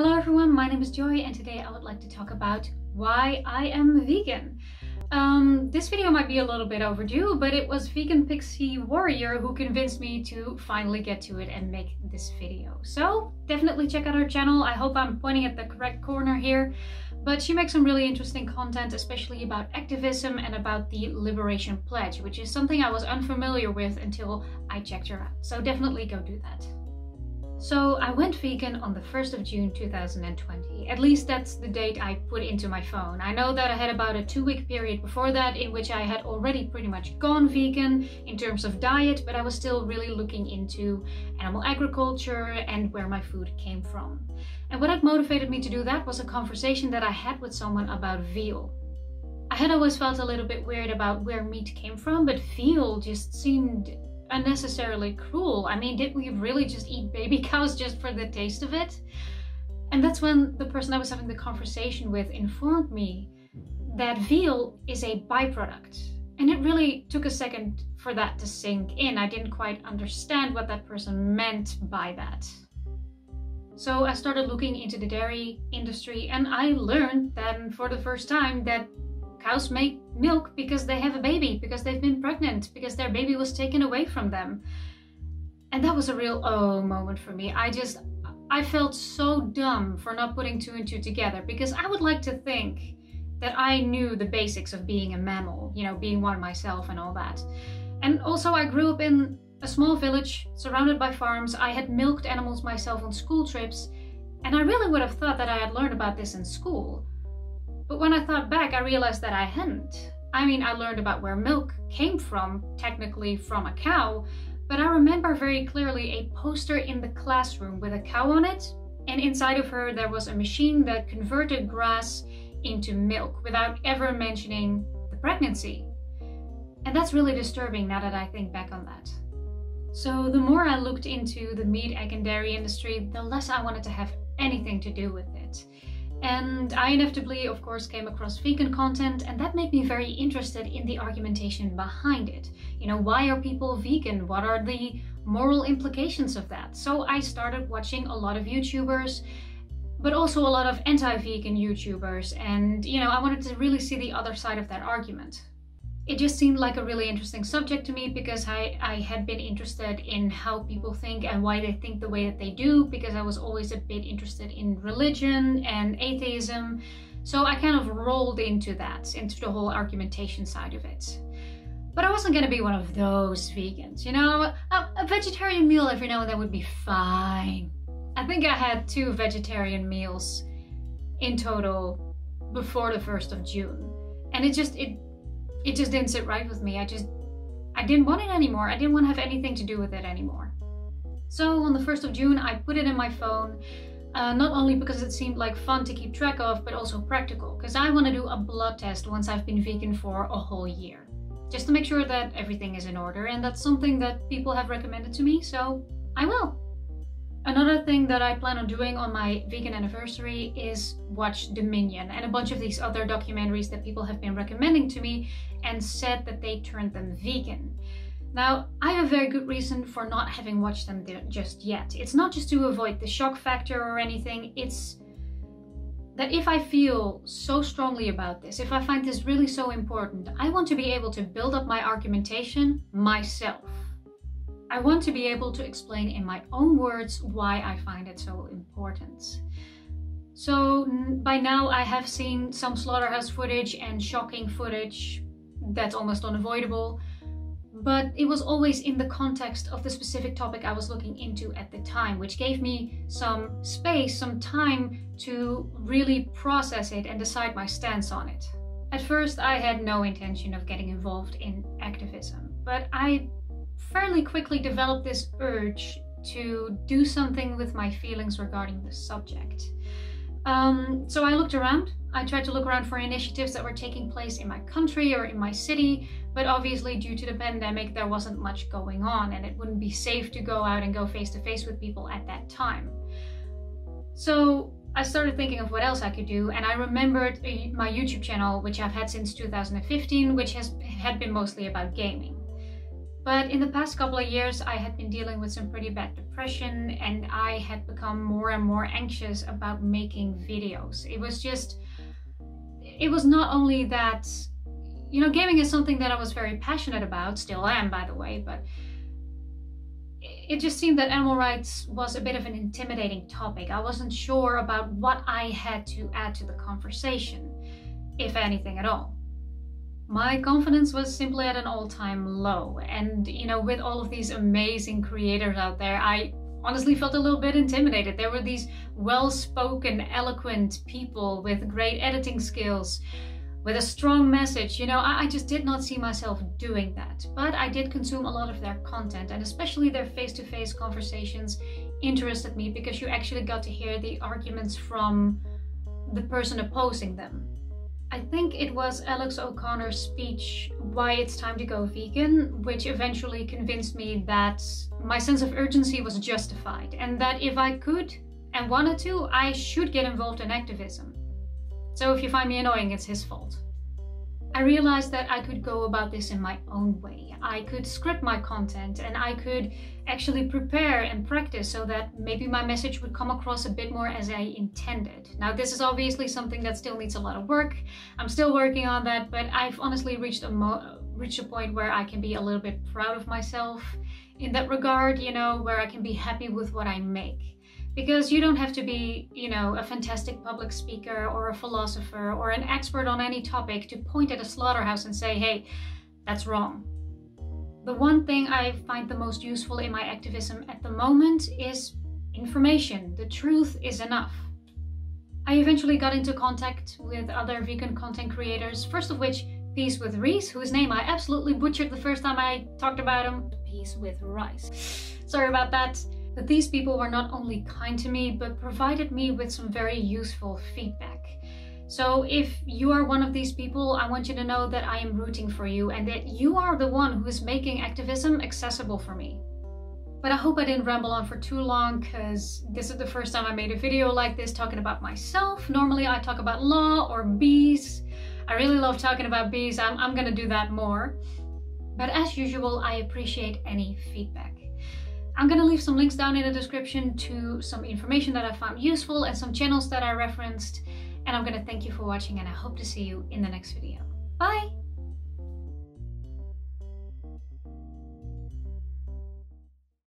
Hello everyone, my name is Joy and today I would like to talk about why I am vegan. This video might be a little bit overdue, but it was Vegan Pixie Warrior who convinced me to finally get to it and make this video. So definitely check out her channel. I hope I'm pointing at the correct corner here. But she makes some really interesting content, especially about activism and about the Liberation Pledge, which is something I was unfamiliar with until I checked her out. So definitely go do that. So I went vegan on the 1st of June 2020. At least that's the date I put into my phone. I know that I had about a 2-week period before that in which I had already pretty much gone vegan in terms of diet, but I was still really looking into animal agriculture and where my food came from. And what had motivated me to do that was a conversation that I had with someone about veal. I had always felt a little bit weird about where meat came from, but veal just seemed unnecessarily cruel. I mean, did we really just eat baby cows just for the taste of it? And that's when the person I was having the conversation with informed me that veal is a byproduct. And it really took a second for that to sink in. I didn't quite understand what that person meant by that. So I started looking into the dairy industry and I learned then for the first time that cows make milk because they have a baby, because they've been pregnant, because their baby was taken away from them. And that was a real oh moment for me. I felt so dumb for not putting 2 and 2 together, because I would like to think that I knew the basics of being a mammal, you know, being one myself and all that. And also I grew up in a small village surrounded by farms. I had milked animals myself on school trips, and I really would have thought that I had learned about this in school. But when I thought back, I realized that I hadn't. I mean, I learned about where milk came from, technically from a cow, but I remember very clearly a poster in the classroom with a cow on it, and inside of her there was a machine that converted grass into milk without ever mentioning the pregnancy. And that's really disturbing now that I think back on that. So the more I looked into the meat, egg and dairy industry, the less I wanted to have anything to do with it. And I inevitably, of course, came across vegan content, and that made me very interested in the argumentation behind it. You know, why are people vegan? What are the moral implications of that? So I started watching a lot of YouTubers, but also a lot of anti-vegan YouTubers, and, you know, I wanted to really see the other side of that argument. It just seemed like a really interesting subject to me because I had been interested in how people think and why they think the way that they do, because I was always a bit interested in religion and atheism. So I kind of rolled into that, into the whole argumentation side of it. But I wasn't going to be one of those vegans, you know? A vegetarian meal every now and then would be fine. I think I had 2 vegetarian meals in total before the 1st of June. And it just didn't sit right with me. I didn't want it anymore. I didn't want to have anything to do with it anymore. So on the 1st of June, I put it in my phone, not only because it seemed like fun to keep track of, but also practical, because I want to do a blood test once I've been vegan for a whole year, just to make sure that everything is in order, and that's something that people have recommended to me, so I will. Another thing that I plan on doing on my vegan anniversary is watch Dominion and a bunch of these other documentaries that people have been recommending to me and said that they turned them vegan. Now, I have a very good reason for not having watched them just yet. It's not just to avoid the shock factor or anything, it's that if I feel so strongly about this, if I find this really so important, I want to be able to build up my argumentation myself. I want to be able to explain in my own words why I find it so important. So by now I have seen some slaughterhouse footage and shocking footage that's almost unavoidable, but it was always in the context of the specific topic I was looking into at the time, which gave me some space, some time to really process it and decide my stance on it. At first I had no intention of getting involved in activism, but I fairly quickly developed this urge to do something with my feelings regarding the subject. So I looked around. I tried to look around for initiatives that were taking place in my country or in my city, but obviously due to the pandemic there wasn't much going on and it wouldn't be safe to go out and go face to face with people at that time. So I started thinking of what else I could do, and I remembered my YouTube channel, which I've had since 2015, which had been mostly about gaming. But in the past couple of years, I had been dealing with some pretty bad depression, and I had become more and more anxious about making videos. It was not only that, you know, gaming is something that I was very passionate about, still am by the way, but it just seemed that animal rights was a bit of an intimidating topic. I wasn't sure about what I had to add to the conversation, if anything at all. My confidence was simply at an all-time low, and you know, with all of these amazing creators out there, I honestly felt a little bit intimidated. There were these well-spoken, eloquent people with great editing skills, with a strong message. You know, I just did not see myself doing that. But I did consume a lot of their content, and especially their face-to-face conversations interested me because you actually got to hear the arguments from the person opposing them. I think it was Alex O'Connor's speech, Why It's Time to Go Vegan, which eventually convinced me that my sense of urgency was justified, and that if I could and wanted to, I should get involved in activism. So if you find me annoying, it's his fault. I realized that I could go about this in my own way. I could script my content, and I could actually prepare and practice so that maybe my message would come across a bit more as I intended. Now, this is obviously something that still needs a lot of work. I'm still working on that, but I've honestly reached a point where I can be a little bit proud of myself in that regard, you know, where I can be happy with what I make. Because you don't have to be, you know, a fantastic public speaker or a philosopher or an expert on any topic to point at a slaughterhouse and say, hey, that's wrong. The one thing I find the most useful in my activism at the moment is information. The truth is enough. I eventually got into contact with other vegan content creators, first of which Peace with Rhys, whose name I absolutely butchered the first time I talked about him. Peace with Rhys. Sorry about that. But these people were not only kind to me, but provided me with some very useful feedback. So if you are one of these people, I want you to know that I am rooting for you and that you are the one who is making activism accessible for me. But I hope I didn't ramble on for too long, because this is the first time I made a video like this talking about myself. Normally I talk about law or bees. I really love talking about bees. I'm gonna do that more. But as usual, I appreciate any feedback. I'm gonna leave some links down in the description to some information that I found useful and some channels that I referenced. And I'm gonna thank you for watching, and I hope to see you in the next video. Bye!